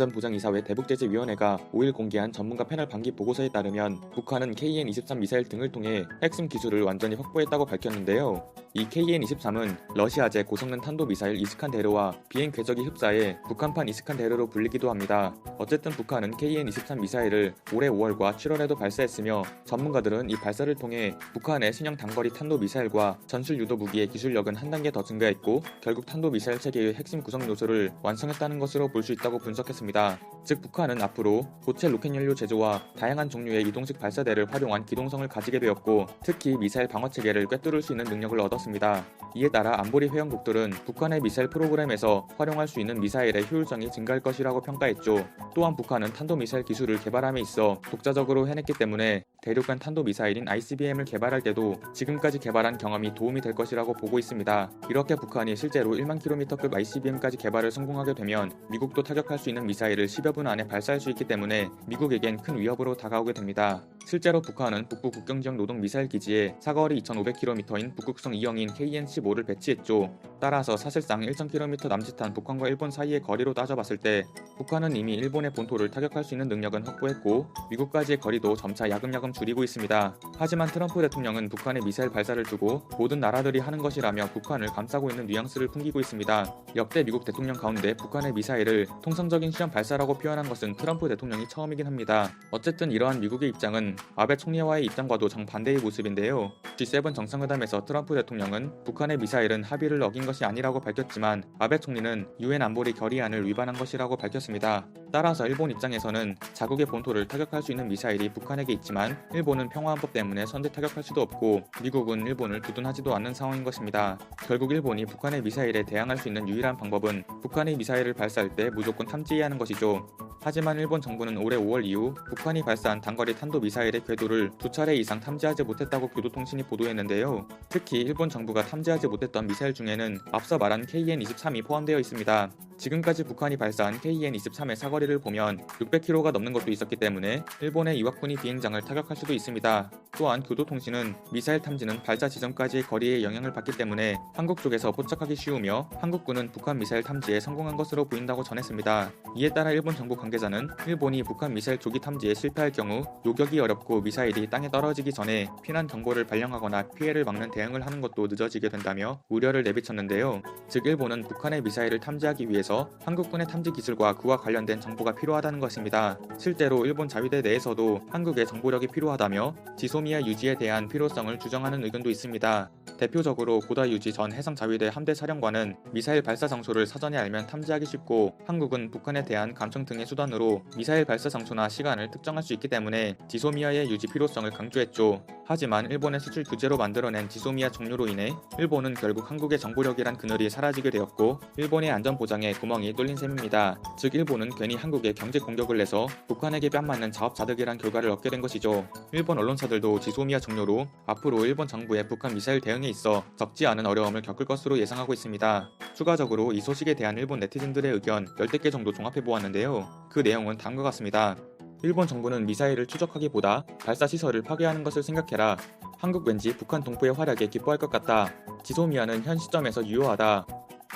보장이사회 대북제재위원회가 5일 공개한 전문가 패널 반기 보고서에 따르면 북한은 KN-23 미사일 등을 통해 핵심 기술을 완전히 확보했다고 밝혔는데요. 이 KN-23은 러시아제 고성능 탄도미사일 이스칸데르와 비행 궤적이 흡사해 북한판 이스칸데르로 불리기도 합니다. 어쨌든 북한은 KN-23 미사일을 올해 5월과 7월에도 발사했으며 전문가들은 이 발사를 통해 북한의 신형 단거리 탄도미사일과 전술 유도 무기의 기술력은 한 단계 더 증가했고 결국 탄도미사일 체계의 핵심 구성 요소를 완성했다는 것으로 볼 수 있다고 분석했습니다. 즉 북한은 앞으로 고체 로켓 연료 제조와 다양한 종류의 이동식 발사대를 활용한 기동성을 가지게 되었고 특히 미사일 방어 체계를 꿰뚫을 수 있는 능력을 얻었습니다. 이에 따라 안보리 회원국들은 북한의 미사일 프로그램에서 활용할 수 있는 미사일의 효율성이 증가할 것이라고 평가했죠. 또한 북한은 탄도미사일 기술을 개발함에 있어 독자적으로 해냈기 때문에 대륙간 탄도미사일인 ICBM을 개발할 때도 지금까지 개발한 경험이 도움이 될 것이라고 보고 있습니다. 이렇게 북한이 실제로 1만 km급 ICBM까지 개발을 성공하게 되면 미국도 타격할 수 있는 미사일을 10여 분 안에 발사할 수 있기 때문에 미국에겐 큰 위협으로 다가오게 됩니다. 실제로 북한은 북부 국경지역 노동 미사일 기지에 사거리 2,500km인 북극성 2형인 KN-15를 배치했죠. 따라서 사실상 1,000km 남짓한 북한과 일본 사이의 거리로 따져봤을 때 북한은 이미 일본의 본토를 타격할 수 있는 능력은 확보했고 미국까지의 거리도 점차 야금야금 줄이고 있습니다. 하지만 트럼프 대통령은 북한의 미사일 발사를 두고 모든 나라들이 하는 것이라며 북한을 감싸고 있는 뉘앙스를 풍기고 있습니다. 역대 미국 대통령 가운데 북한의 미사일을 통상적인 시험 발사라고 표현한 것은 트럼프 대통령이 처음이긴 합니다. 어쨌든 이러한 미국의 입장은 아베 총리와의 입장과도 정반대의 모습인데요. G7 정상회담에서 트럼프 대통령은 북한의 미사일은 합의를 어긴 것이 아니라고 밝혔지만 아베 총리는 UN 안보리 결의안을 위반한 것이라고 밝혔습니다. 따라서 일본 입장에서는 자국의 본토를 타격할 수 있는 미사일이 북한에게 있지만 일본은 평화헌법 때문에 선제 타격할 수도 없고 미국은 일본을 두둔하지도 않는 상황인 것입니다. 결국 일본이 북한의 미사일에 대항할 수 있는 유일한 방법은 북한의 미사일을 발사할 때 무조건 탐지해야 하는 것이죠. 하지만 일본 정부는 올해 5월 이후 북한이 발사한 단거리 탄도미사일의 궤도를 2차례 이상 탐지하지 못했다고 교도통신이 보도했는데요. 특히 일본 정부가 탐지하지 못했던 미사일 중에는 앞서 말한 KN-23이 포함되어 있습니다. 지금까지 북한이 발사한 KN-23의 사거리를 보면 600km가 넘는 것도 있었기 때문에 일본의 이와쿠니 비행장을 타격할 수도 있습니다. 또한 교도통신은 미사일 탐지는 발사 지점까지의 거리에 영향을 받기 때문에 한국 쪽에서 포착하기 쉬우며 한국군은 북한 미사일 탐지에 성공한 것으로 보인다고 전했습니다. 이에 따라 일본 정부 관계자는 일본이 북한 미사일 조기 탐지에 실패할 경우 요격이 어렵고 미사일이 땅에 떨어지기 전에 피난 경보를 발령하거나 피해를 막는 대응을 하는 것도 늦어지게 된다며 우려를 내비쳤는데요. 즉 일본은 북한의 미사일을 탐지하기 위해서 한국군의 탐지 기술과 그와 관련된 정보가 필요하다는 것입니다. 실제로 일본 자위대 내에서도 한국의 정보력이 필요하다며 지소미아 유지에 대한 필요성을 주장하는 의견도 있습니다. 대표적으로 고다 유지 전 해상자위대 함대 사령관은 미사일 발사 장소를 사전에 알면 탐지하기 쉽고 한국은 북한에 대한 감청 등의 수단으로 미사일 발사 장소나 시간을 특정할 수 있기 때문에 지소미아의 유지 필요성을 강조했죠. 하지만 일본의 수출 규제로 만들어낸 지소미아 종료로 인해 일본은 결국 한국의 정보력이란 그늘이 사라지게 되었고 일본의 안전 보장에 구멍이 뚫린 셈입니다. 즉 일본은 괜히 한국에 경제 공격을 내서 북한에게 뺨맞는 자업자득이란 결과를 얻게 된 것이죠. 일본 언론사들도 지소미아 종료로 앞으로 일본 정부의 북한 미사일 대응에 있어 적지 않은 어려움을 겪을 것으로 예상하고 있습니다. 추가적으로 이 소식에 대한 일본 네티즌들의 의견 10대 개 정도 종합해보았는데요. 그 내용은 다음과 같습니다. 일본 정부는 미사일을 추적하기보다 발사 시설을 파괴하는 것을 생각해라. 한국 왠지 북한 동포의 활약에 기뻐할 것 같다. 지소미아는 현 시점에서 유효하다.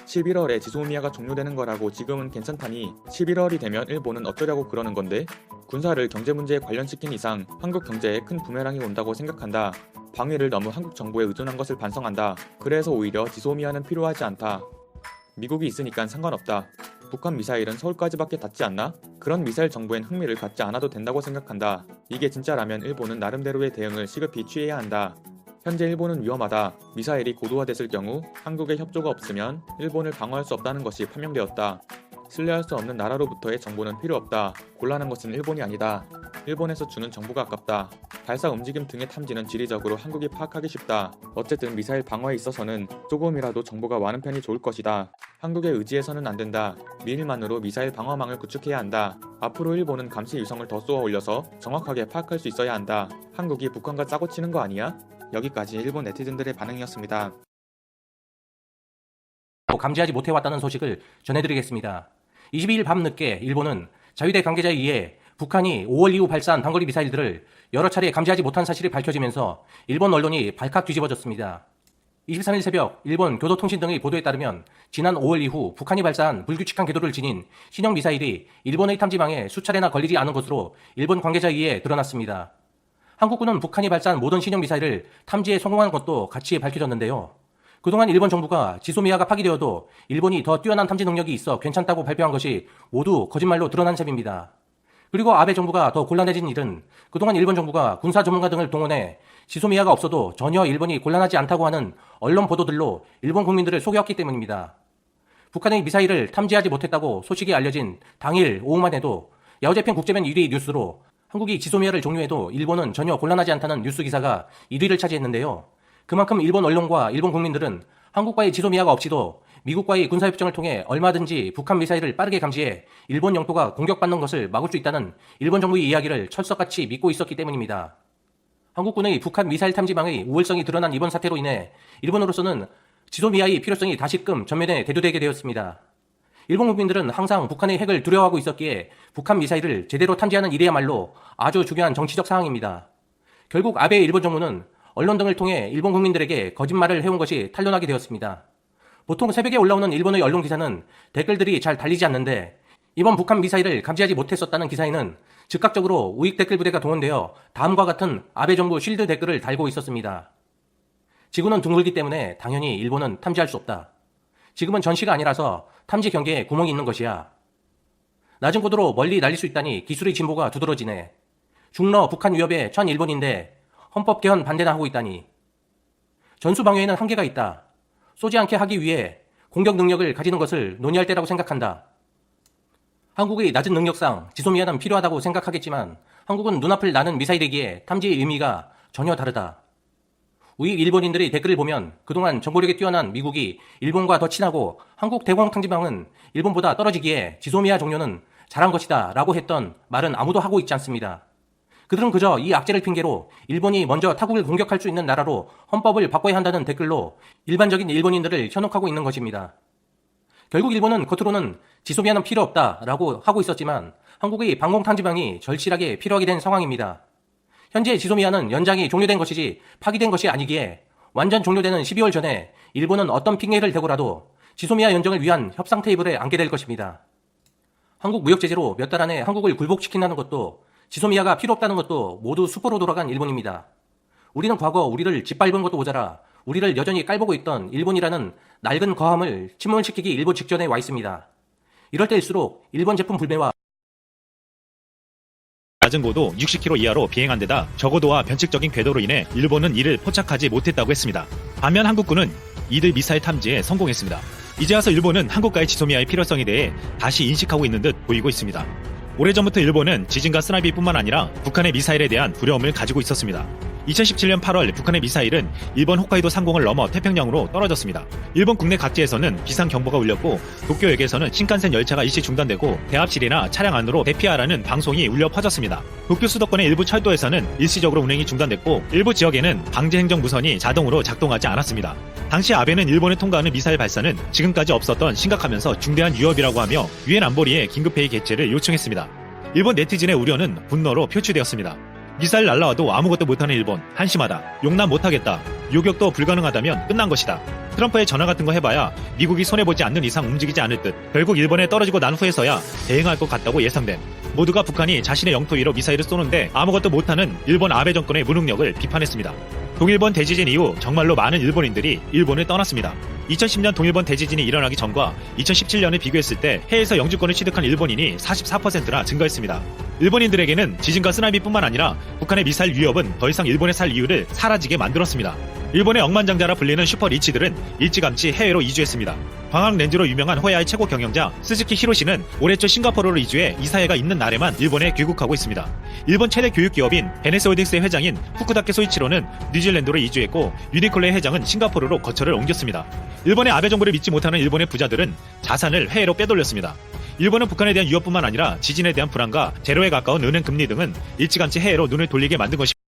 11월에 지소미아가 종료되는 거라고 지금은 괜찮다니 11월이 되면 일본은 어쩌려고 그러는 건데? 군사를 경제 문제에 관련시킨 이상 한국 경제에 큰 부메랑이 온다고 생각한다. 방위를 너무 한국 정부에 의존한 것을 반성한다. 그래서 오히려 지소미아는 필요하지 않다. 미국이 있으니까 상관없다. 북한 미사일은 서울까지밖에 닿지 않나? 그런 미사일 정보엔 흥미를 갖지 않아도 된다고 생각한다. 이게 진짜라면 일본은 나름대로의 대응을 시급히 취해야 한다. 현재 일본은 위험하다. 미사일이 고도화됐을 경우 한국의 협조가 없으면 일본을 방어할 수 없다는 것이 판명되었다. 신뢰할 수 없는 나라로부터의 정보는 필요 없다. 곤란한 것은 일본이 아니다. 일본에서 주는 정보가 아깝다. 발사 움직임 등의 탐지는 지리적으로 한국이 파악하기 쉽다. 어쨌든 미사일 방어에 있어서는 조금이라도 정보가 많은 편이 좋을 것이다. 한국의 의지해서는 안 된다. 미일만으로 미사일 방어망을 구축해야 한다. 앞으로 일본은 감시 위성을 더 쏘아 올려서 정확하게 파악할 수 있어야 한다. 한국이 북한과 짜고 치는 거 아니야? 여기까지 일본 네티즌들의 반응이었습니다. 감지하지 못해왔다는 소식을 전해드리겠습니다. 22일 밤늦게 일본은 자위대 관계자에 의해 북한이 5월 이후 발사한 단거리 미사일들을 여러 차례 감지하지 못한 사실이 밝혀지면서 일본 언론이 발칵 뒤집어졌습니다. 23일 새벽 일본 교도통신 등의 보도에 따르면 지난 5월 이후 북한이 발사한 불규칙한 궤도를 지닌 신형 미사일이 일본의 탐지망에 수차례나 걸리지 않은 것으로 일본 관계자에 의해 드러났습니다. 한국군은 북한이 발사한 모든 신형 미사일을 탐지에 성공한 것도 같이 밝혀졌는데요. 그동안 일본 정부가 지소미아가 파기되어도 일본이 더 뛰어난 탐지 능력이 있어 괜찮다고 발표한 것이 모두 거짓말로 드러난 셈입니다. 그리고 아베 정부가 더 곤란해진 일은 그동안 일본 정부가 군사 전문가 등을 동원해 지소미아가 없어도 전혀 일본이 곤란하지 않다고 하는 언론 보도들로 일본 국민들을 속였기 때문입니다. 북한의 미사일을 탐지하지 못했다고 소식이 알려진 당일 오후만 해도 야오제핑 국제면 1위 뉴스로 한국이 지소미아를 종료해도 일본은 전혀 곤란하지 않다는 뉴스 기사가 1위를 차지했는데요. 그만큼 일본 언론과 일본 국민들은 한국과의 지소미아가 없이도 미국과의 군사협정을 통해 얼마든지 북한 미사일을 빠르게 감지해 일본 영토가 공격받는 것을 막을 수 있다는 일본 정부의 이야기를 철석같이 믿고 있었기 때문입니다. 한국군의 북한 미사일 탐지망의 우월성이 드러난 이번 사태로 인해 일본으로서는 지소미아의 필요성이 다시금 전면에 대두되게 되었습니다. 일본 국민들은 항상 북한의 핵을 두려워하고 있었기에 북한 미사일을 제대로 탐지하는 일이야말로 아주 중요한 정치적 사항입니다. 결국 아베 일본 정부는 언론 등을 통해 일본 국민들에게 거짓말을 해온 것이 탄로나게 되었습니다. 보통 새벽에 올라오는 일본의 언론 기사는 댓글들이 잘 달리지 않는데 이번 북한 미사일을 감지하지 못했었다는 기사에는 즉각적으로 우익 댓글 부대가 동원되어 다음과 같은 아베 정부 쉴드 댓글을 달고 있었습니다. 지구는 둥글기 때문에 당연히 일본은 탐지할 수 없다. 지금은 전시가 아니라서 탐지 경계에 구멍이 있는 것이야. 낮은 고도로 멀리 날릴 수 있다니 기술의 진보가 두드러지네. 중러 북한 위협에 천 일본인데 헌법 개헌 반대나 하고 있다니. 전수 방어에는 한계가 있다. 쏘지 않게 하기 위해 공격 능력을 가지는 것을 논의할 때라고 생각한다. 한국의 낮은 능력상 지소미아는 필요하다고 생각하겠지만 한국은 눈앞을 나는 미사일이기에 탐지의 의미가 전혀 다르다. 우익 일본인들의 댓글을 보면 그동안 정보력이 뛰어난 미국이 일본과 더 친하고 한국 대공 탐지망은 일본보다 떨어지기에 지소미아 종료는 잘한 것이다 라고 했던 말은 아무도 하고 있지 않습니다. 그들은 그저 이 악재를 핑계로 일본이 먼저 타국을 공격할 수 있는 나라로 헌법을 바꿔야 한다는 댓글로 일반적인 일본인들을 현혹하고 있는 것입니다. 결국 일본은 겉으로는 지소미아는 필요 없다라고 하고 있었지만 한국의 방공탐지망이 절실하게 필요하게 된 상황입니다. 현재 지소미아는 연장이 종료된 것이지 파기된 것이 아니기에 완전 종료되는 12월 전에 일본은 어떤 핑계를 대고라도 지소미아 연장을 위한 협상 테이블에 앉게 될 것입니다. 한국 무역 제재로 몇 달 안에 한국을 굴복시킨다는 것도 지소미아가 필요 없다는 것도 모두 수포로 돌아간 일본입니다. 우리는 과거 우리를 짓밟은 것도 모자라 우리를 여전히 깔보고 있던 일본이라는 낡은 거함을 침몰시키기 일보 직전에 와 있습니다. 이럴 때일수록 일본 제품 불매와 낮은 고도 60km 이하로 비행한 데다 저고도와 변칙적인 궤도로 인해 일본은 이를 포착하지 못했다고 했습니다. 반면 한국군은 이들 미사일 탐지에 성공했습니다. 이제 와서 일본은 한국과의 지소미아의 필요성에 대해 다시 인식하고 있는 듯 보이고 있습니다. 오래전부터 일본은 지진과 쓰나미뿐만 아니라 북한의 미사일에 대한 두려움을 가지고 있었습니다. 2017년 8월 북한의 미사일은 일본 홋카이도 상공을 넘어 태평양으로 떨어졌습니다. 일본 국내 각지에서는 비상경보가 울렸고 도쿄역에서는 신칸센 열차가 일시 중단되고 대합실이나 차량 안으로 대피하라는 방송이 울려 퍼졌습니다. 도쿄 수도권의 일부 철도에서는 일시적으로 운행이 중단됐고 일부 지역에는 방제행정 무선이 자동으로 작동하지 않았습니다. 당시 아베는 일본에 통과하는 미사일 발사는 지금까지 없었던 심각하면서 중대한 위협이라고 하며 유엔 안보리에 긴급회의 개최를 요청했습니다. 일본 네티즌의 우려는 분노로 표출되었습니다. 미사일 날라와도 아무것도 못하는 일본, 한심하다. 용납 못하겠다. 요격도 불가능하다면 끝난 것이다. 트럼프의 전화 같은 거 해봐야 미국이 손해보지 않는 이상 움직이지 않을 듯. 결국 일본에 떨어지고 난 후에서야 대응할 것 같다고 예상됨. 모두가 북한이 자신의 영토 위로 미사일을 쏘는데 아무것도 못하는 일본 아베 정권의 무능력을 비판했습니다. 동일본 대지진 이후 정말로 많은 일본인들이 일본을 떠났습니다. 2010년 동일본 대지진이 일어나기 전과 2017년을 비교했을 때 해에서 영주권을 취득한 일본인이 44%나 증가했습니다. 일본인들에게는 지진과 쓰나미뿐만 아니라 북한의 미사일 위협은 더 이상 일본에 살 이유를 사라지게 만들었습니다. 일본의 억만장자라 불리는 슈퍼리치들은 일찌감치 해외로 이주했습니다. 광학 렌즈로 유명한 호야의 최고 경영자 스즈키 히로시는 올해 초 싱가포르로 이주해 이사회가 있는 날에만 일본에 귀국하고 있습니다. 일본 최대 교육기업인 베네스홀딩스의 회장인 후쿠다케 소이치로는 뉴질랜드로 이주했고 유니클로의 회장은 싱가포르로 거처를 옮겼습니다. 일본의 아베 정부를 믿지 못하는 일본의 부자들은 자산을 해외로 빼돌렸습니다. 일본은 북한에 대한 위협뿐만 아니라 지진에 대한 불안과 제로에 가까운 은행 금리 등은 일찌감치 해외로 눈을 돌리게 만든 것입니다.